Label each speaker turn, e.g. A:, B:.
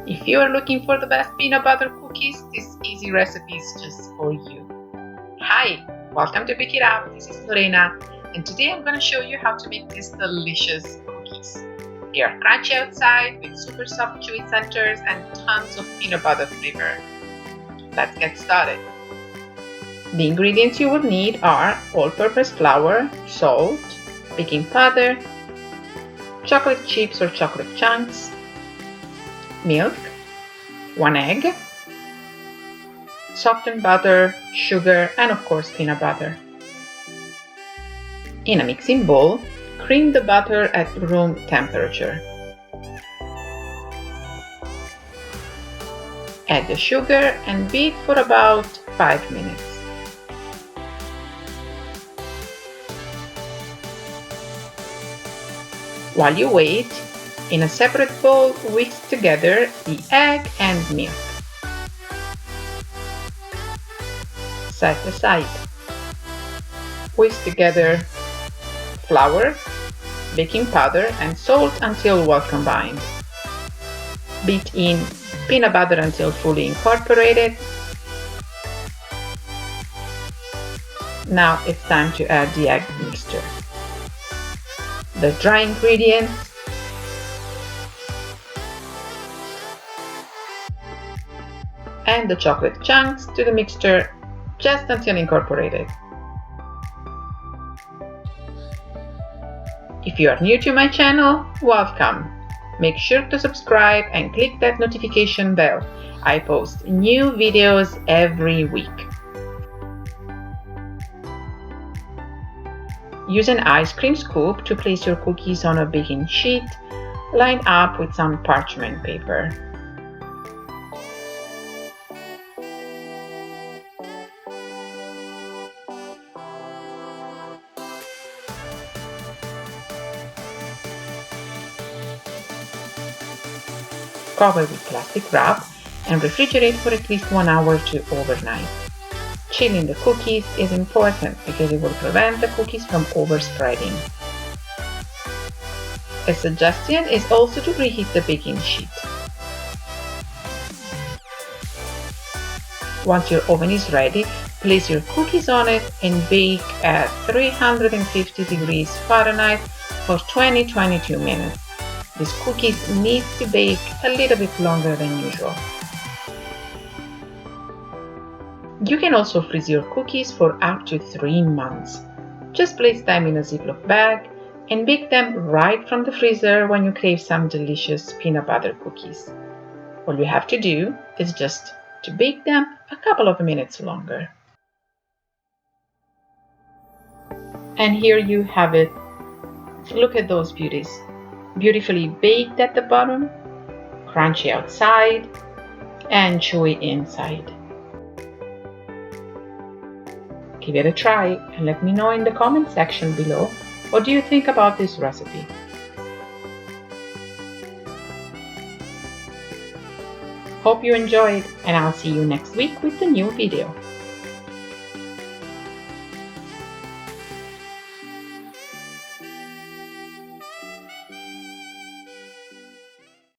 A: If you are looking for the best peanut butter cookies, this easy recipe is just for you. Hi, welcome to Pick It Up. This is Lorena, and today I'm going to show you how to make these delicious cookies. They are crunchy outside with super soft chewy centers and tons of peanut butter flavor. Let's get started. The ingredients you will need are all-purpose flour, salt, baking powder, chocolate chips or chocolate chunks, milk, 1 egg, softened butter, sugar, and of course peanut butter. In a mixing bowl, cream the butter at room temperature. Add the sugar and beat for about 5 minutes. While you wait, in a separate bowl, whisk together the egg and milk. Set aside. Whisk together flour, baking powder, and salt until well combined. Beat in peanut butter until fully incorporated. Now it's time to add the egg mixture, the dry ingredients, and the chocolate chunks to the mixture just until incorporated. If you are new to my channel, welcome! Make sure to subscribe and click that notification bell. I post new videos every week. Use an ice cream scoop to place your cookies on a baking sheet lined up with some parchment paper. Cover with plastic wrap and refrigerate for at least 1 hour to overnight. Chilling the cookies is important because it will prevent the cookies from overspreading. A suggestion is also to preheat the baking sheet. Once your oven is ready, place your cookies on it and bake at 350 degrees Fahrenheit for 20-22 minutes. These cookies need to bake a little bit longer than usual. You can also freeze your cookies for up to 3 months. Just place them in a Ziploc bag and bake them right from the freezer when you crave some delicious peanut butter cookies. All you have to do is just to bake them a couple of minutes longer. And here you have it. Look at those beauties. Beautifully baked at the bottom, crunchy outside, and chewy inside. Give it a try and let me know in the comment section below what do you think about this recipe. Hope you enjoyed, and I'll see you next week with a new video.